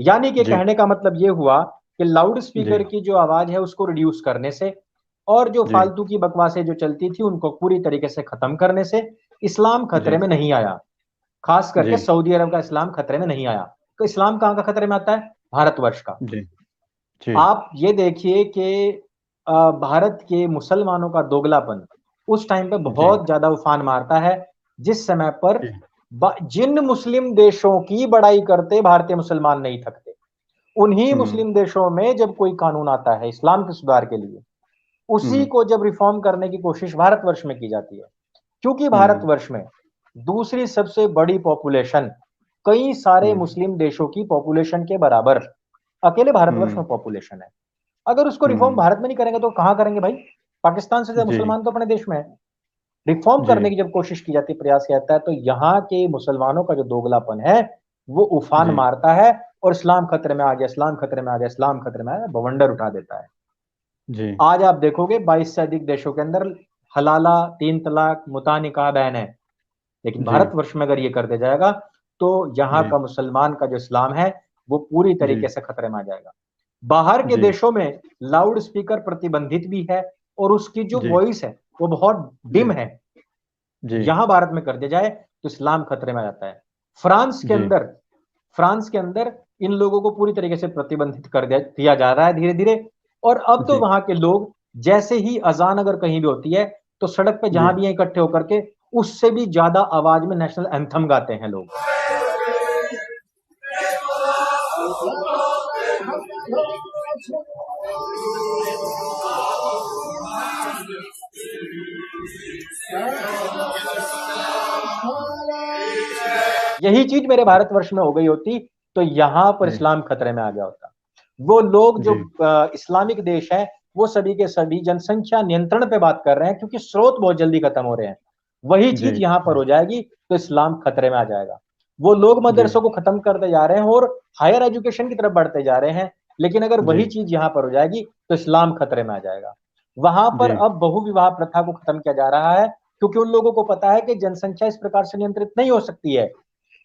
यानी कि जी कहने का मतलब ये हुआ कि लाउड जी स्पीकर की जो आवाज है उसको रिड्यूस करने से और जो जी फालतू की बकवासें जो चलती थी उनको पूरी तरीके से खत्म करने से इस्लाम खतरे जी में नहीं आया। खास करके जी सऊदी अरब का इस्लाम खतरे में नहीं आया। तो इस्लाम कहाँ का खतरे में आता है? भारतवर्ष का। जी जी आप ये देखिए कि भारत के मुसलमानों का दोगलापन उस टाइम पे जी बहुत ज्यादा उफान मारता है जिस समय पर जी जिन मुस्लिम देशों की बड़ाई करते भारतीय मुसलमान नहीं थकते, उन्हीं हम्म मुस्लिम देशों में जब कोई कानून आता है इस्लाम के सुधार के लिए, उसी हम्म को जब रिफॉर्म करने की कोशिश भारतवर्ष में की जाती है। क्योंकि हम्म भारतवर्ष में दूसरी सबसे बड़ी पॉपुलेशन कई सारे हम्म मुस्लिम देशों की पॉपुलेशन के बराबर अकेले भारतवर्ष हम्म में पॉपुलेशन है। अगर उसको रिफॉर्म हम्म भारत में नहीं करेंगे तो कहां करेंगे भाई? पाकिस्तान से ज्यादा जी मुसलमान तो अपने देश में है। रिफॉर्म जी करने की जब कोशिश की जाती है, प्रयास किया जाता है, तो यहाँ के मुसलमानों का जो दोगलापन है वो उफान जी मारता है और इस्लाम खतरे में आ गया, इस्लाम खतरे में आ गया, इस्लाम खतरे में आ गया, बवंडर उठा देता है। जी आज आप देखोगे 22 से अधिक देशों के अंदर हलाला, तीन तलाक, मुता निकाह बैन है। लेकिन जी भारतवर्ष में अगर ये कर दिया जाएगा तो यहाँ जी का मुसलमान का जो इस्लाम है वो पूरी जी तरीके से खतरे में आ जाएगा। बाहर के जी देशों में लाउड स्पीकर प्रतिबंधित भी है और उसकी जो जी वॉइस है वो बहुत डिम जी है। जी यहां भारत में कर दिया जाए तो इस्लाम खतरे में आ जाता है। फ्रांस के जी अंदर फ्रांस के अंदर इन लोगों को पूरी तरीके से प्रतिबंधित कर दिया जा रहा है धीरे धीरे। और अब तो जी वहां के लोग जैसे ही अजान अगर कहीं भी होती है तो सड़क पे जी जहां भी हैं इकट्ठे होकर के उससे भी ज्यादा आवाज में नेशनल एंथम गाते हैं लोग। यही चीज मेरे भारतवर्ष में हो गई होती तो यहां पर जी इस्लाम खतरे में आ गया होता। वो लोग जो जी इस्लामिक देश है वो सभी के सभी जनसंख्या नियंत्रण पे बात कर रहे हैं क्योंकि स्रोत बहुत जल्दी खत्म हो रहे हैं। वही जी चीज यहां पर हो जाएगी तो इस्लाम खतरे में आ जाएगा। वो लोग जी मदरसों को खत्म करते जा रहे हैं और हायर एजुकेशन की तरफ बढ़ते जा रहे हैं। लेकिन अगर जी वही चीज यहां पर हो जाएगी तो इस्लाम खतरे में आ जाएगा। वहां पर जी अब बहुविवाह प्रथा को खत्म किया जा रहा है क्योंकि उन लोगों को पता है कि जनसंख्या इस प्रकार से नियंत्रित नहीं हो सकती है।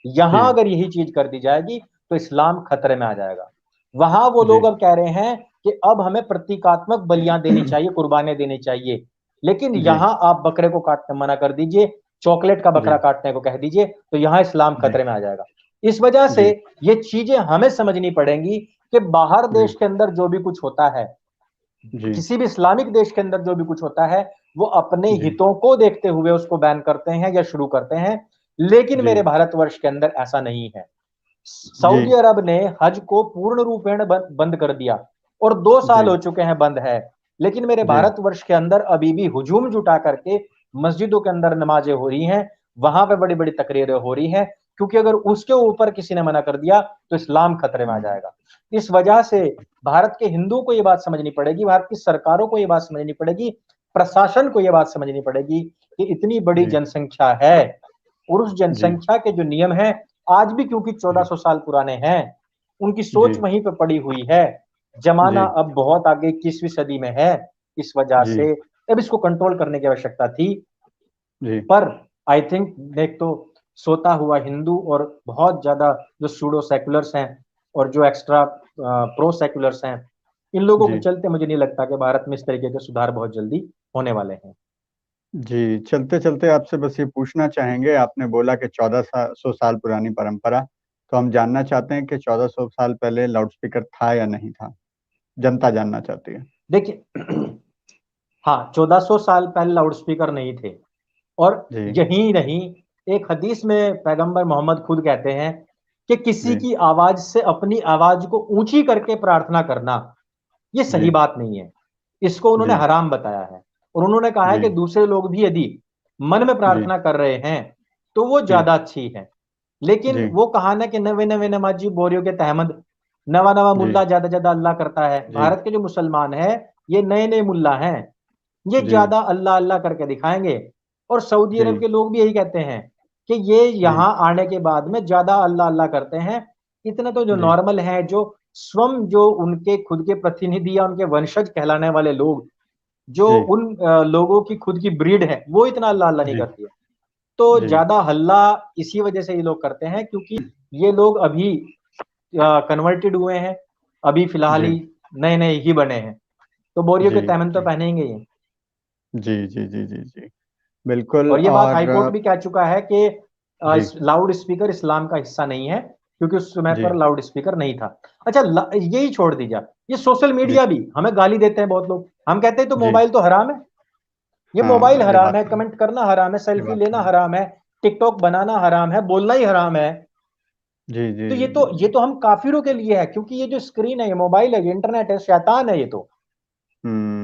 यहां जी अगर यही चीज कर दी जाएगी तो इस्लाम खतरे में आ जाएगा। वहां वो जी लोग अब कह रहे हैं कि अब हमें प्रतीकात्मक बलियां देनी चाहिए, कुर्बानियां देनी चाहिए। लेकिन जी यहां आप बकरे को काटने मना कर दीजिए, चॉकलेट का जी बकरा काटने को कह दीजिए, तो यहां इस्लाम जी खतरे में आ जाएगा। इस वजह से जी ये चीजें हमें समझनी पड़ेंगी कि बाहर जी देश के अंदर जो भी कुछ होता है, जी किसी भी इस्लामिक देश के अंदर जो भी कुछ होता है, वो अपने जी हितों को देखते हुए उसको बैन करते हैं या शुरू करते हैं। लेकिन जी मेरे भारतवर्ष के अंदर ऐसा नहीं है। जी सऊदी अरब ने हज को पूर्ण रूपेण बंद कर दिया और 2 साल हो जी चुके हैं बंद है। लेकिन मेरे जी भारतवर्ष के अंदर अभी भी हुजूम जुटा करके मस्जिदों के अंदर नमाजें हो रही हैं, वहां पे बड़ी बड़ी तकरीरें हो रही हैं। क्योंकि अगर उसके ऊपर किसी ने मना कर दिया तो इस्लाम खतरे में आ जाएगा। इस वजह से भारत के हिंदुओं को यह बात समझनी पड़ेगी, भारत की सरकारों को यह बात समझनी पड़ेगी, प्रशासन को यह बात समझनी पड़ेगी कि इतनी बड़ी जी जनसंख्या है और उस जी जनसंख्या के जो नियम हैं आज भी क्योंकि जी 1400 साल पुराने हैं, उनकी जी सोच वहीं पे पड़ी हुई है। जमाना जी अब बहुत आगे 21वीं सदी में है। इस वजह जी से अब इसको कंट्रोल करने की आवश्यकता थी। जी पर आई थिंक एक तो सोता हुआ हिंदू और बहुत ज्यादा जो सूडो सेकुलर्स हैं और जो एक्स्ट्रा प्रो सेकुलर्स हैं, इन लोगों के जी चलते मुझे नहीं लगता कि भारत में इस तरीके के सुधार बहुत जल्दी होने वाले हैं। जी चलते चलते आपसे बस ये पूछना चाहेंगे, आपने बोला कि 1400 साल पुरानी परंपरा, तो हम जानना चाहते हैं कि 1400 साल पहले लाउडस्पीकर था या नहीं था। जनता जानना चाहती है। देखिए हाँ, 1400 साल पहले लाउड स्पीकर नहीं थे। और जी यही नहीं, एक हदीस में पैगंबर मोहम्मद खुद कहते हैं कि किसी जी की आवाज से अपनी आवाज को ऊंची करके प्रार्थना करना ये जी सही बात नहीं है। इसको उन्होंने जी हराम बताया है। और उन्होंने कहा है जी कि दूसरे लोग भी यदि मन में जी प्रार्थना कर रहे हैं तो वो जी ज्यादा अच्छी है। लेकिन जी वो कहा ना कि नवे नवे नमाजी बोरियो के तहमद, नवा नवा जी मुल्ला ज्यादा ज्यादा अल्लाह करता है। जी भारत के जो मुसलमान है ये नए नए मुल्ला हैं, ये जी ज्यादा अल्लाह अल्लाह करके दिखाएंगे। और सऊदी जी अरब के लोग भी यही कहते हैं कि ये जी यहां आने के बाद में ज्यादा अल्लाह अल्लाह करते हैं। इतना तो जो जी नॉर्मल है, जो स्वयं जो उनके खुद के प्रतिनिधि या उनके वंशज कहलाने वाले लोग, जो जी उन लोगों की खुद की ब्रीड है, वो इतना अल्लाह अल्लाह नहीं जी करती है। तो जी ज्यादा हल्ला इसी वजह से ये लोग करते हैं क्योंकि ये लोग अभी कन्वर्टेड हुए हैं, अभी फिलहाल जी ही नए नए ही बने हैं, तो बोरियो के जी तैमन तो जी पहनेंगे ही। जी जी जी जी जी बिल्कुल। और ये बात और हाईकोर्ट भी कह चुका है कि जी लाउड स्पीकर इस्लाम का हिस्सा नहीं है, क्योंकि उस समय जी पर लाउड स्पीकर नहीं था। अच्छा, यही छोड़ दीजिए, ये सोशल जी मीडिया भी हमें गाली देते हैं बहुत लोग। हम कहते हैं तो जी मोबाइल तो हराम है, ये मोबाइल हाँ, ये हराम बात है, तो है, कमेंट करना हराम है, ये सेल्फी बात तो लेना है। हराम है, टिकटॉक बनाना हराम है, बोलना ही हराम है। जी जी तो ये जी तो जी ये तो हम काफिरों के लिए है, क्योंकि ये जो स्क्रीन है, ये मोबाइल है, ये इंटरनेट है, शैतान है ये तो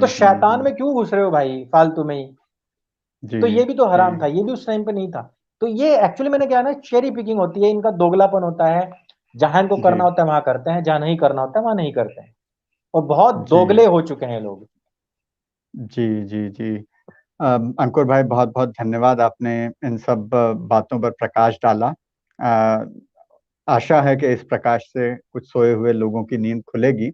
शैतान में क्यों घुस रहे हो भाई फालतू में ही। जी तो ये भी तो जी हराम था, ये भी उस टाइम पे नहीं था। तो ये एक्चुअली मैंने क्या ना, चेरी पिकिंग होती है, इनका दोगलापन होता है। जहां इनको जी करना होता है वहां करते हैं, जहां नहीं करना होता है वहां नहीं करते हैं। और बहुत जी दोगले हो चुके हैं लोग। जी जी जी अंकुर भाई, बहुत बहुत धन्यवाद, आपने इन सब बातों पर प्रकाश डाला। अ, आशा है कि इस प्रकाश से कुछ सोए हुए लोगों की नींद खुलेगी।